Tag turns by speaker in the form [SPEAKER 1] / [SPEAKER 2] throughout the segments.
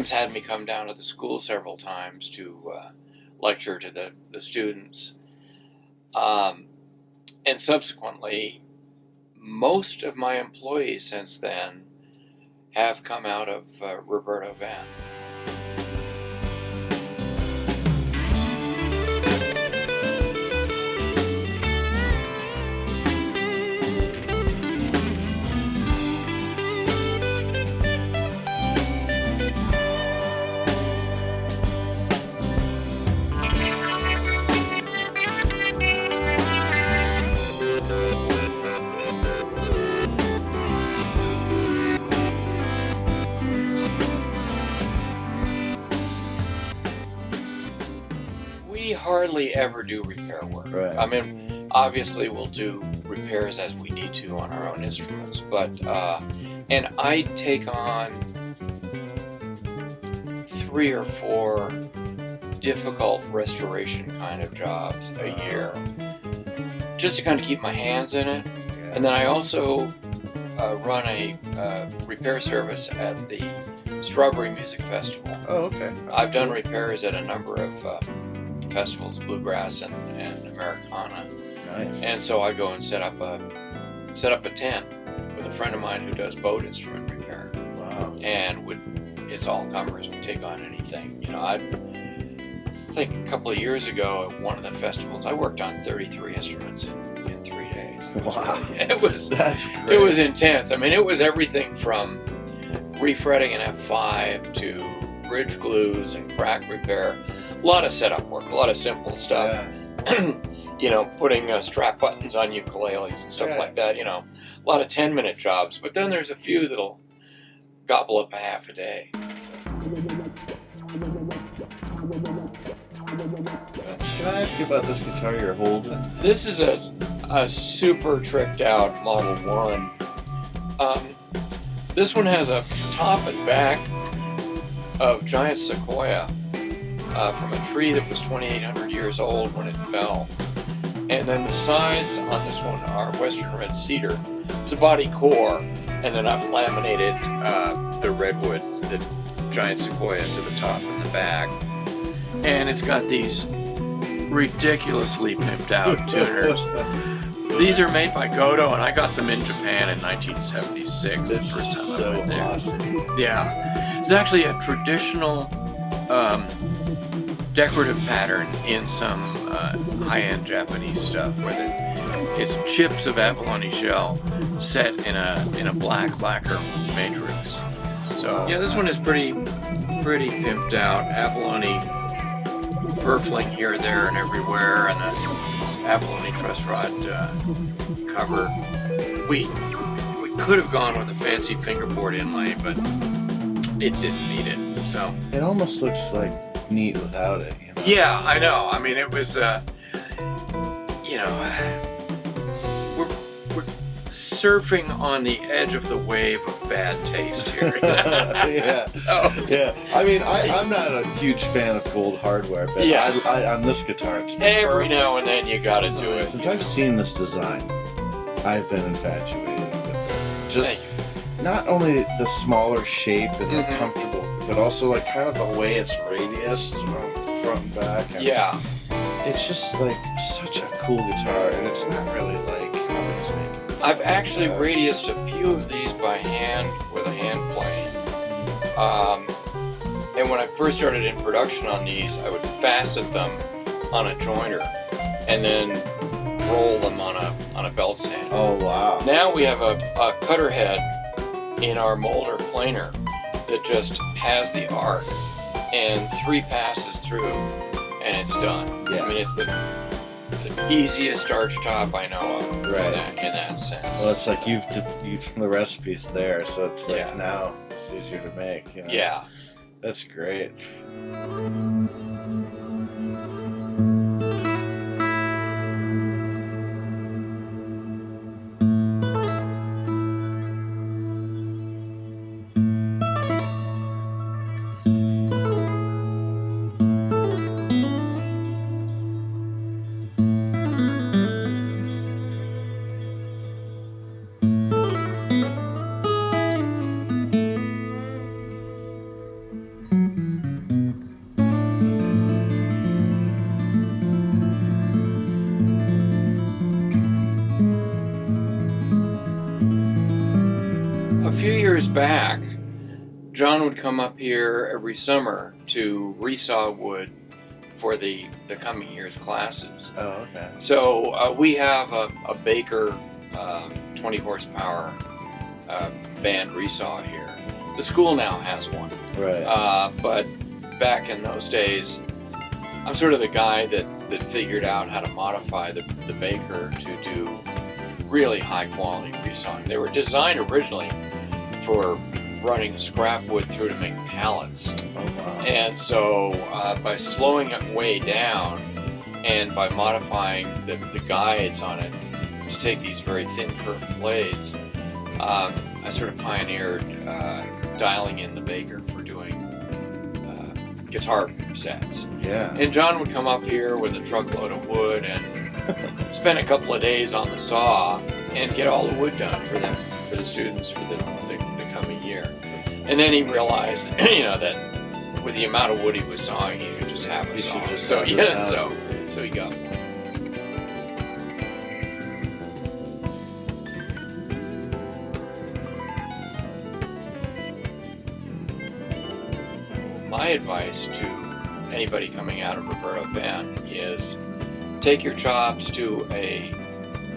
[SPEAKER 1] sometimes had me come down to the school several times to lecture to the students. And subsequently, most of my employees since then have come out of Roberto-Venn. We hardly ever do repair work.
[SPEAKER 2] Right.
[SPEAKER 1] I mean, obviously we'll do repairs as we need to on our own instruments, but and I take on 3 or 4 difficult restoration kind of jobs a year, just to kind of keep my hands in it.
[SPEAKER 2] Yeah.
[SPEAKER 1] And then I also run a repair service at the Strawberry Music Festival.
[SPEAKER 2] Oh, okay.
[SPEAKER 1] I've done repairs at a number of festivals, bluegrass and Americana,
[SPEAKER 2] Nice.
[SPEAKER 1] and so I go and set up a tent with a friend of mine who does boat instrument repair,
[SPEAKER 2] Wow.
[SPEAKER 1] and it's all comers. We take on anything. You know, I think a couple of years ago at one of the festivals, I worked on 33 instruments in 3 days.
[SPEAKER 2] Wow.
[SPEAKER 1] It was
[SPEAKER 2] That's great.
[SPEAKER 1] it was intense. I mean, it was everything from refretting an F5 to bridge glues and crack repair. A lot of setup work, a lot of simple stuff.
[SPEAKER 2] Yeah.
[SPEAKER 1] You know, putting strap buttons on ukuleles and stuff
[SPEAKER 2] Yeah.
[SPEAKER 1] like that. You know, a lot of 10-minute jobs. But then there's a few that'll gobble up a half a day.
[SPEAKER 2] Can I ask you about this guitar you're holding?
[SPEAKER 1] This is a super tricked out Model 1. This one has a top and back of giant sequoia from a tree that was 2,800 years old when it fell. And then the sides on this one are Western red cedar. There's a body core, and then I've laminated the redwood, the giant sequoia to the top and the back. And it's got these ridiculously pimped out tuners. These are made by Godo, and I got them in Japan in 1976. The
[SPEAKER 2] This
[SPEAKER 1] first
[SPEAKER 2] is
[SPEAKER 1] time I
[SPEAKER 2] so
[SPEAKER 1] went there.
[SPEAKER 2] awesome.
[SPEAKER 1] Yeah, it's actually a traditional decorative pattern in some high-end Japanese stuff, where it's chips of abalone shell set in a black lacquer matrix. So yeah, this one is pretty pimped out. Abalone purfling here, there, and everywhere, and the abalone truss rod cover. We could have gone with a fancy fingerboard inlay, but it didn't need it. So
[SPEAKER 2] It almost looks like neat without it. You know?
[SPEAKER 1] yeah, I know. I mean, it was you know, we're surfing on the edge of the wave of bad taste here.
[SPEAKER 2] Yeah.
[SPEAKER 1] So,
[SPEAKER 2] Yeah. I mean, I'm not a huge fan of gold hardware, but
[SPEAKER 1] Yeah.
[SPEAKER 2] I on this guitar, it's
[SPEAKER 1] every now and then you gotta do it.
[SPEAKER 2] Since I've seen this design, I've been infatuated with it. Just
[SPEAKER 1] Thank you.
[SPEAKER 2] not only the smaller shape and the
[SPEAKER 1] Mhm.
[SPEAKER 2] comfortable, but also like kind of the way it's radiused from the front and back. And
[SPEAKER 1] Yeah.
[SPEAKER 2] it's just like such a cool guitar, and it's not really like companies making.
[SPEAKER 1] I've actually radiused a few of these by hand with a hand plane. And when I first started in production on these, I would facet them on a joiner and then roll them on a belt sander.
[SPEAKER 2] Oh wow!
[SPEAKER 1] Now we have a cutter head in our molder planer that just has the arc and 3 passes through and it's done.
[SPEAKER 2] Yeah.
[SPEAKER 1] I mean, it's the easiest arch top I know of
[SPEAKER 2] Right.
[SPEAKER 1] in that sense.
[SPEAKER 2] Well, it's like
[SPEAKER 1] So,
[SPEAKER 2] you've the recipe's there, so it's like
[SPEAKER 1] Yeah.
[SPEAKER 2] now it's easier to make. You know?
[SPEAKER 1] Yeah.
[SPEAKER 2] That's great.
[SPEAKER 1] years back, John would come up here every summer to resaw wood for the coming year's classes.
[SPEAKER 2] Oh, okay.
[SPEAKER 1] So we have a Baker 20 horsepower band resaw here. The school now has one.
[SPEAKER 2] Right.
[SPEAKER 1] But back in those days, I'm sort of the guy that figured out how to modify the Baker to do really high quality resawing. They were designed originally for running scrap wood through to make pallets.
[SPEAKER 2] Oh, wow.
[SPEAKER 1] And so by slowing it way down and by modifying the guides on it to take these very thin curved blades, I sort of pioneered dialing in the Baker for doing guitar sets.
[SPEAKER 2] Yeah.
[SPEAKER 1] And John would come up here with a truckload of wood and spend a couple of days on the saw and get all the wood done for the students for the coming year. And then he realized, that with the amount of wood he was sawing, he should just have a saw. So he got one. My advice to anybody coming out of Roberto-Venn is take your chops to a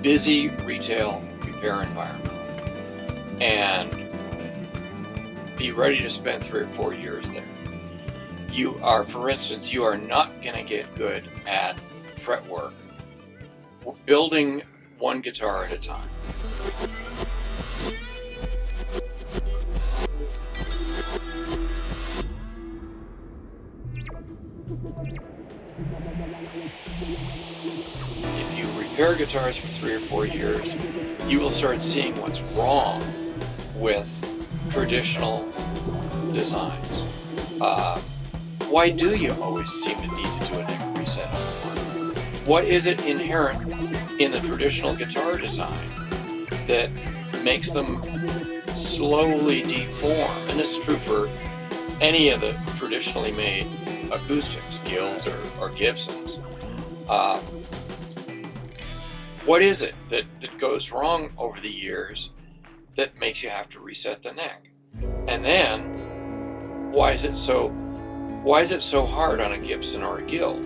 [SPEAKER 1] busy retail repair environment and be ready to spend 3 or 4 years there. For instance, you are not going to get good at fretwork building one guitar at a time. If you repair guitars for 3 or 4 years, you will start seeing what's wrong with traditional designs. Why do you always seem to need to do a neck reset on one? What is it inherent in the traditional guitar design that makes them slowly deform? And this is true for any of the traditionally made acoustics, Guilds or Gibsons. What is it that goes wrong over the years that makes you have to reset the neck? And then, why is it so hard on a Gibson or a Guild?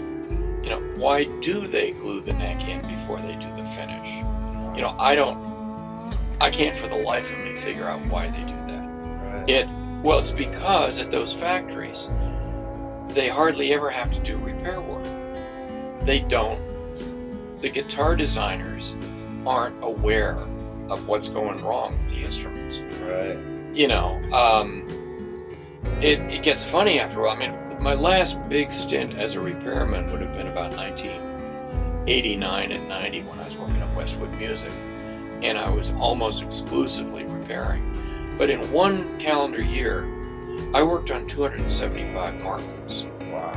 [SPEAKER 1] Why do they glue the neck in before they do the finish? I can't for the life of me figure out why they do that.
[SPEAKER 2] Right.
[SPEAKER 1] It's because at those factories, they hardly ever have to do repair work. They don't. The guitar designers aren't aware of what's going wrong with the instruments.
[SPEAKER 2] Right.
[SPEAKER 1] It gets funny after a while. I mean, my last big stint as a repairman would have been about 1989 and 90 when I was working at Westwood Music, and I was almost exclusively repairing. But in one calendar year, I worked on 275 Martins.
[SPEAKER 2] Wow.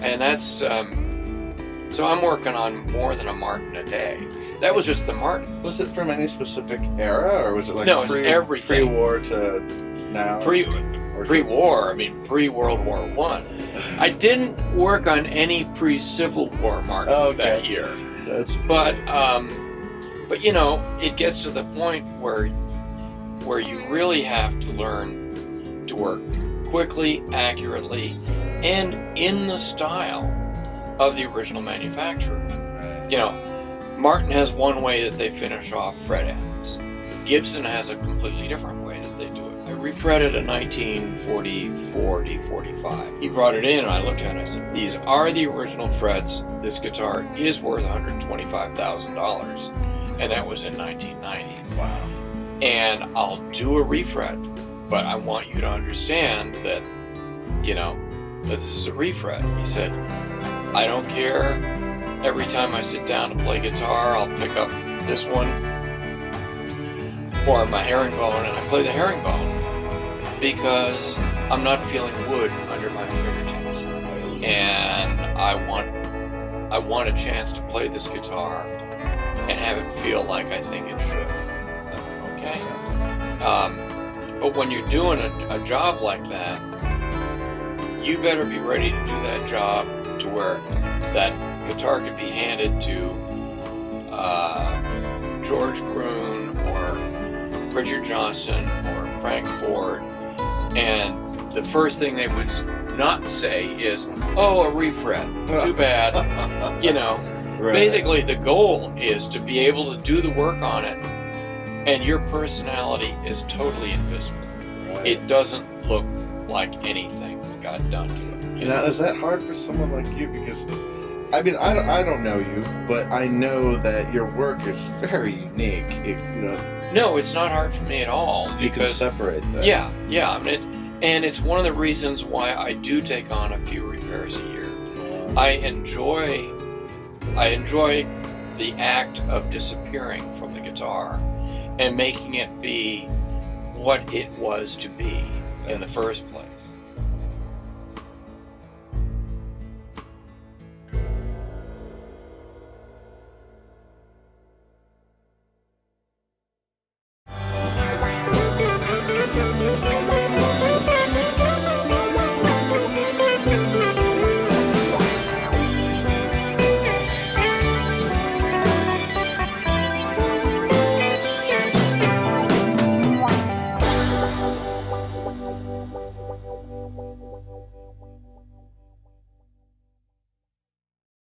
[SPEAKER 1] And that's so I'm working on more than a Martin a day. That was just the Martins.
[SPEAKER 2] Was it from any specific era, or was it like
[SPEAKER 1] no, it's everything.
[SPEAKER 2] Pre-war to now?
[SPEAKER 1] Pre-war, I mean pre-World War I. I didn't work on any pre-Civil War Martins that year. But it gets to the point where you really have to learn to work quickly, accurately, and in the style of the original manufacturer. Martin has one way that they finish off fret ends. Gibson has a completely different way that they do it. I refretted a 1944 D45. He brought it in and I looked at it and I said, these are the original frets. This guitar is worth $125,000. And that was in 1990.
[SPEAKER 2] Wow.
[SPEAKER 1] And I'll do a refret, but I want you to understand that, that this is a refret. He said, I don't care. Every time I sit down to play guitar, I'll pick up this one or my herringbone and I play the herringbone because I'm not feeling wood under my fingertips. And I want a chance to play this guitar and have it feel like I think it should. Okay? But when you're doing a job like that, you better be ready to do that job to where that guitar could be handed to George Croon or Richard Johnston or crank board, and the first thing they would not say is, "Oh, a refret. Too bad." You know,
[SPEAKER 2] Right.
[SPEAKER 1] basically the goal is to be able to do the work on it, and your personality is totally invisible.
[SPEAKER 2] Right.
[SPEAKER 1] It doesn't look like anything got done to it. You
[SPEAKER 2] Now,
[SPEAKER 1] know?
[SPEAKER 2] is that hard for someone like you? Because, I mean, I don't know you, but I know that your work is very unique.
[SPEAKER 1] No, it's not hard for me at all
[SPEAKER 2] You can
[SPEAKER 1] because
[SPEAKER 2] separate that.
[SPEAKER 1] yeah. I mean, and it's one of the reasons why I do take on a few repairs a year. I enjoy the act of disappearing from the guitar and making it be what it was to be in the first place.